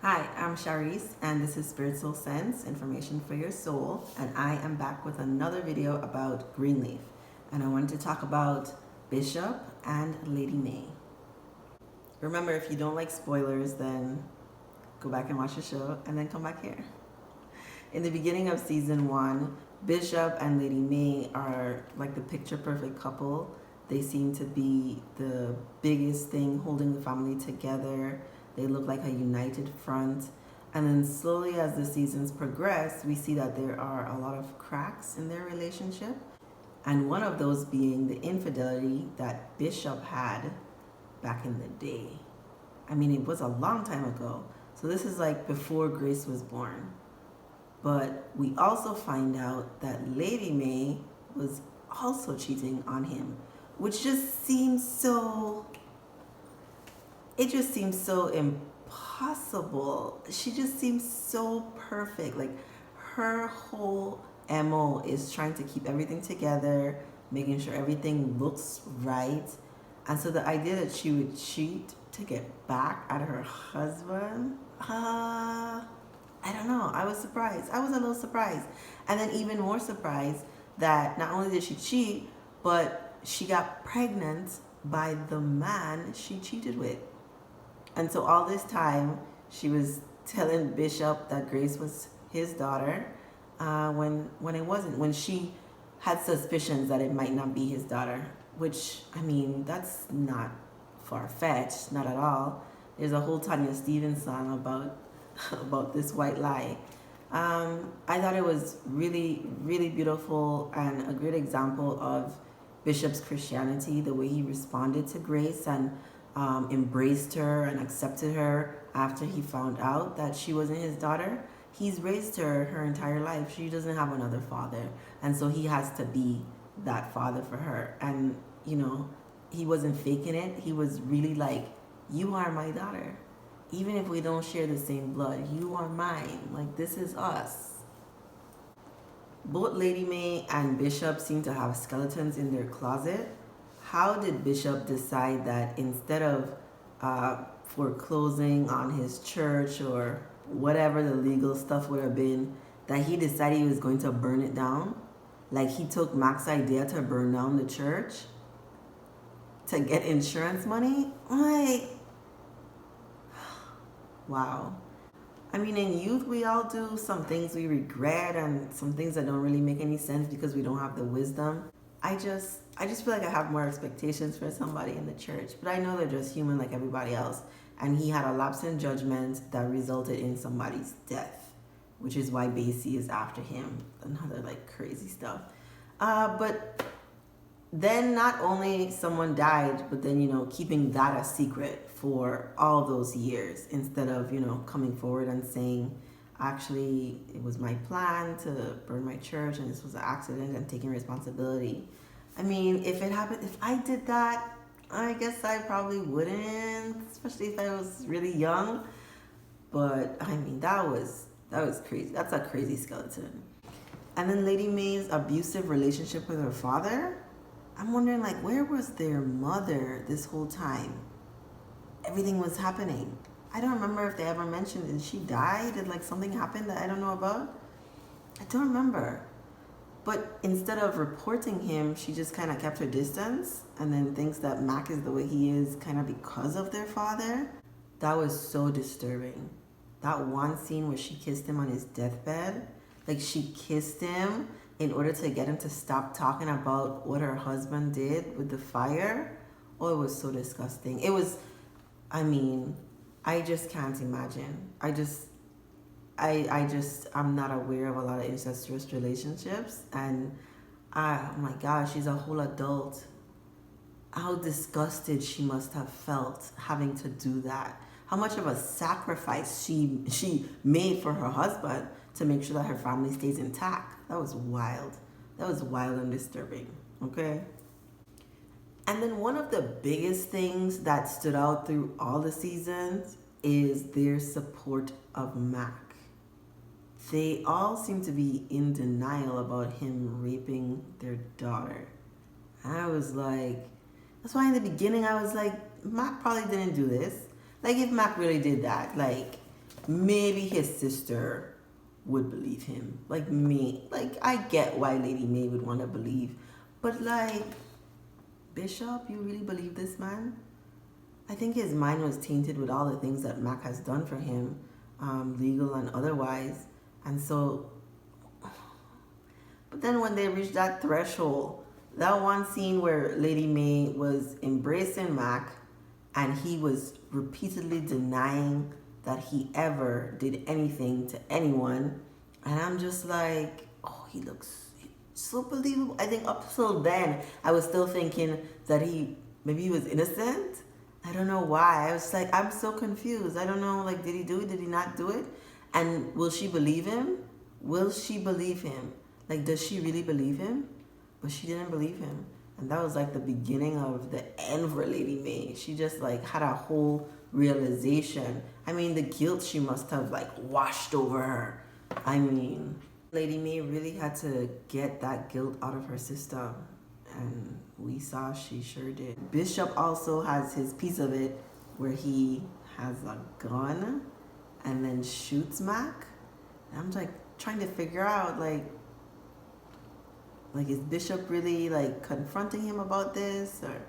Hi, I'm Charisse, and this is Spirit Soul Sense, information for your soul, and I am back with another video about Greenleaf, and I wanted to talk about Bishop and Lady May. Remember, if you don't like spoilers, then go back and watch the show, and then come back here. In the beginning of season 1, Bishop and Lady May are like the picture-perfect couple. They seem to be the biggest thing holding the family together. They look like a united front. And then slowly as the seasons progress, we see that there are a lot of cracks in their relationship. And one of those being the infidelity that Bishop had back in the day. I mean, it was a long time ago. So this is like before Grace was born. But we also find out that Lady May was also cheating on him, which just seems so... It just seems so impossible. She just seems so perfect. Like, her whole MO is trying to keep everything together, making sure everything looks right. And so the idea that she would cheat to get back at her husband, I don't know. I was surprised. I was a little surprised. And then even more surprised that not only did she cheat, but she got pregnant by the man she cheated with. And so all this time, she was telling Bishop that Grace was his daughter when it wasn't, when she had suspicions that it might not be his daughter, which, I mean, that's not far-fetched, not at all. There's a whole Tanya Stevens song about this white lie. I thought it was really, really beautiful and a great example of Bishop's Christianity, the way he responded to Grace and embraced her and accepted her after he found out that she wasn't his daughter. He's raised her entire life. She doesn't have another father. And so he has to be that father for her. And, you know, he wasn't faking it. He was really like, you are my daughter. Even if we don't share the same blood, you are mine. Like, this is us. Both Lady May and Bishop seem to have skeletons in their closet. How did Bishop decide that instead of foreclosing on his church or whatever the legal stuff would have been, that he decided he was going to burn it down? Like, he took Mac's idea to burn down the church to get insurance money? Like, wow. I mean, in youth, we all do some things we regret and some things that don't really make any sense because we don't have the wisdom. I just feel like I have more expectations for somebody in the church, but I know they're just human like everybody else. And he had a lapse in judgment that resulted in somebody's death, which is why Basie is after him and other like crazy stuff. But then not only someone died, but then, you know, keeping that a secret for all those years instead of, you know, coming forward and saying, actually, it was my plan to burn my church and this was an accident and taking responsibility. I mean, if it happened, if I did that, I guess I probably wouldn't, especially if I was really young. But I mean, that was crazy. That's a crazy skeleton. And then Lady May's abusive relationship with her father. I'm wondering, like, where was their mother this whole time? Everything was happening. I don't remember if they ever mentioned, did she die? Did like something happen that I don't know about? I don't remember. But instead of reporting him, she just kind of kept her distance and then thinks that Mac is the way he is kind of because of their father. That was so disturbing. That one scene where she kissed him on his deathbed, like she kissed him in order to get him to stop talking about what her husband did with the fire. Oh, it was so disgusting. It was, I mean, I just can't imagine. I'm not aware of a lot of incestuous relationships. And oh my gosh, she's a whole adult. How disgusted she must have felt having to do that. How much of a sacrifice she made for her husband to make sure that her family stays intact. That was wild. That was wild and disturbing, okay? And then one of the biggest things that stood out through all the seasons is their support of Mac. They all seem to be in denial about him raping their daughter. I was like, that's why in the beginning I was like, Mac probably didn't do this. Like, if Mac really did that, like, maybe his sister would believe him. Like me. Like, I get why Lady May would want to believe. But like, Bishop, you really believe this man? I think his mind was tainted with all the things that Mac has done for him, legal and otherwise. And so, but then when they reached that threshold, that one scene where Lady May was embracing Mac and he was repeatedly denying that he ever did anything to anyone. And I'm just like, oh, he looks so believable. I think up till then, I was still thinking that maybe he was innocent. I don't know why. I was like, I'm so confused. I don't know, like, did he do it? Did he not do it? And will she believe him? Will she believe him? Like, does she really believe him? But she didn't believe him. And that was like the beginning of the end for Lady May. She just like had a whole realization. I mean, the guilt she must have like washed over her. I mean, Lady May really had to get that guilt out of her system. And we saw she sure did. Bishop also has his piece of it where he has a gun and then shoots Mac. And I'm like trying to figure out like is Bishop really like confronting him about this, or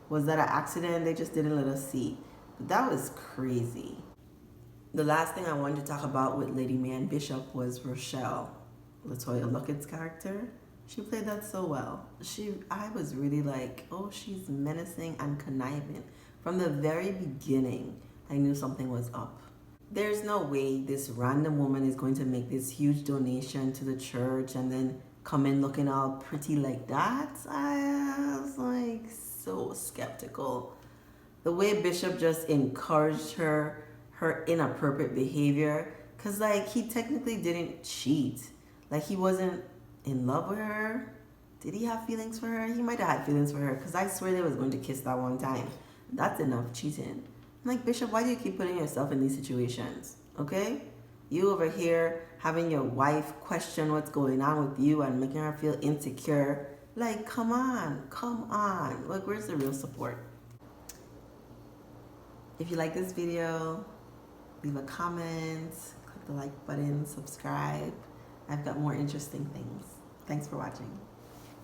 was that an accident? They just didn't let us see. But that was crazy. The last thing I wanted to talk about with Lady May and Bishop was Rochelle, LaToya Luckett's character. She played that so well. I was really like, oh, she's menacing and conniving. From the very beginning, I knew something was up. There's no way this random woman is going to make this huge donation to the church and then come in looking all pretty like that. I was like so skeptical. The way Bishop just encouraged her inappropriate behavior, because like he technically didn't cheat. Like he wasn't in love with her. Did he have feelings for her? He might have had feelings for her, because I swear they was going to kiss that one time. That's enough cheating. I'm like, Bishop, why do you keep putting yourself in these situations? Okay? You over here having your wife question what's going on with you and making her feel insecure. Like, come on. Like, where's the real support? If you like this video, leave a comment, click the like button, subscribe. I've got more interesting things. Thanks for watching.